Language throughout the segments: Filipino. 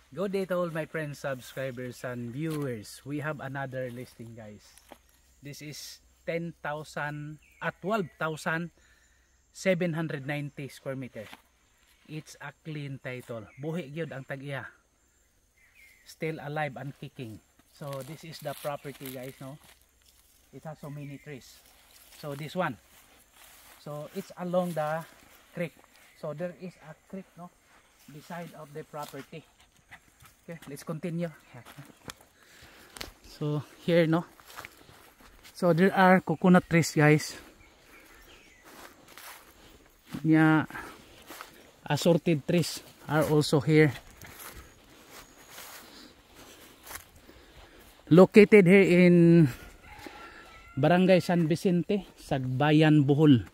Good day to all my friends, subscribers and viewers. We have another listing, guys. This is 10,000 at 12,790 square meters. It's a clean title. Buhi gyud ang tag-iya. Still alive and kicking. So this is the property, guys, no? It has so many trees. So this one. So it's along the creek. So there is a creek, no? Beside of the property. Okay, let's continue. So here, no? So there are coconut trees, guys. Yeah, assorted trees are also here. Located here in Barangay San Vicente, Sagbayan, Bohol.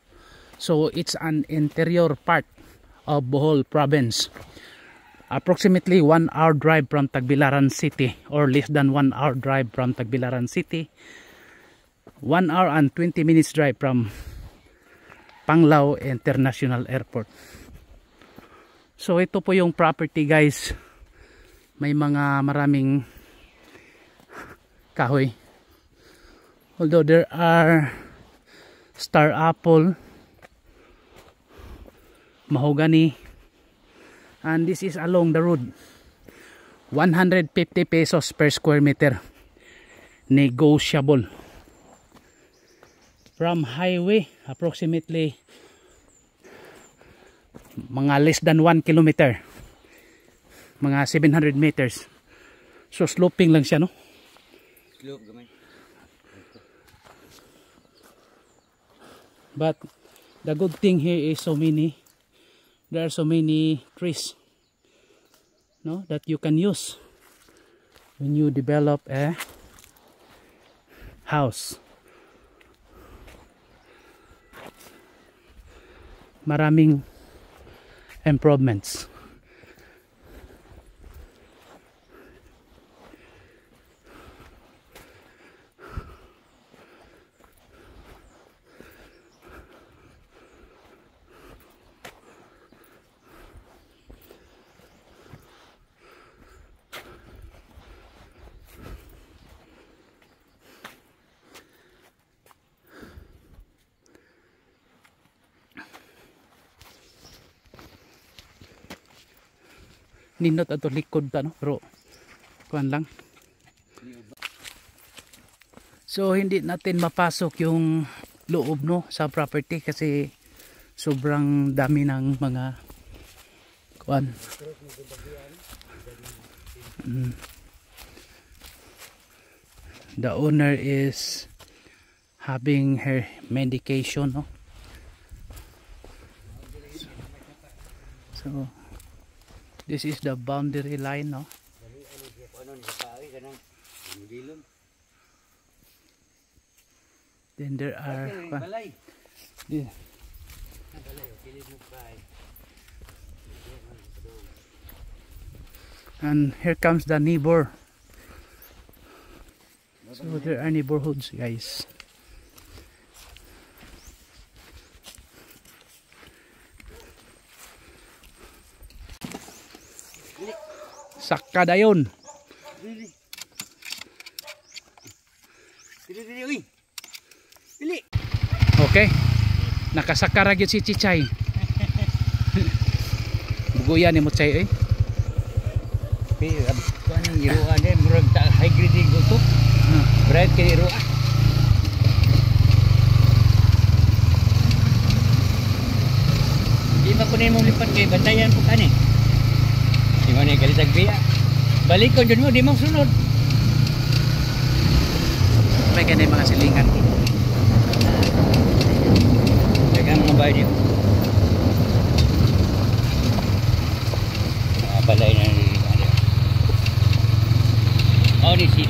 So it's an interior part of Bohol province. Approximately 1 hour drive from Tagbilaran City, or less than 1 hour drive from Tagbilaran City. 1 hour and 20 minutes drive from Panglao International Airport. So ito po yung property, guys. May mga maraming kahoy. Although there are star apple, mahogany, and this is along the road. 150 pesos per square meter. Negotiable. From highway, approximately mga less than 1 kilometer. Mga 700 meters. So sloping lang siya, no? Slope gamay. But the good thing here is there are so many trees, no, that you can use when you develop a house. Maraming improvements. Nindot ato likod ta, no? Pero kuan lang. So hindi natin mapasok yung loob, no, sa property kasi sobrang dami ng mga kuan. The owner is having her medication, no? So this is the boundary line, no? Then there are and here comes the neighbor. So there are neighborhoods, guys. Saka dayon. Okay. Nakasaka ra gyud si Chichay. Bugoyan ni mo Chay, eh. Kuan iruan din murag high grade gusto. Bright kay iruan. Di ba kunin mo lipat kay bantayan po kani? Di man ni galit agbiya. Balik ko jud mo di mo sunod. May ganay mga silingan. Dagang mga bahay dito. Balay na ni ano. Oh, di si.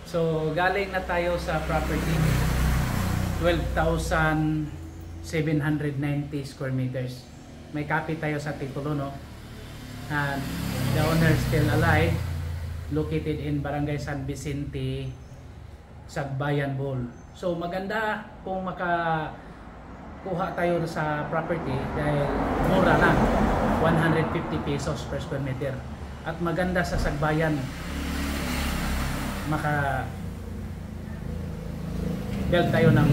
So galing na tayo sa property. 12,790 square meters. May copy tayo sa titulo, no? And the owner is still alive, located in Barangay San Vicente, Sagbayan, Bohol. So maganda kung makakuha tayo sa property dahil mura lang, 150 pesos per square meter. At maganda sa Sagbayan, maka build tayo ng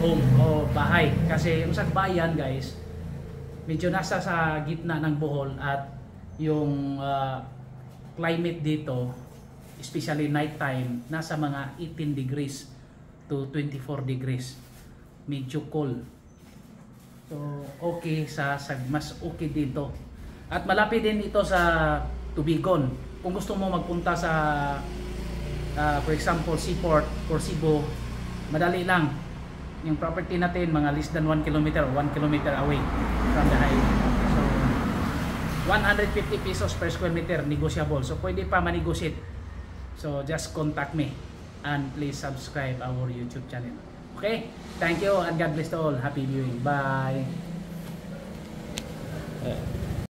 home o bahay. Kasi yung Sagbayan, guys, medyo nasa sa gitna ng Bohol at yung climate dito, especially night time, nasa mga 18 degrees to 24 degrees. Medyo cold. So okay mas okay dito. At malapit din ito sa Tubigon. Kung gusto mo magpunta sa for example Seaport or Cebu, madali lang. Yung property natin mga less than 1 kilometer or 1 kilometer away from the highway. So 150 pesos per square meter, negotiable. So pwede pa ma-negotiate. So just contact me and please subscribe our YouTube channel. Okay? Thank you and God bless to all. Happy viewing. Bye.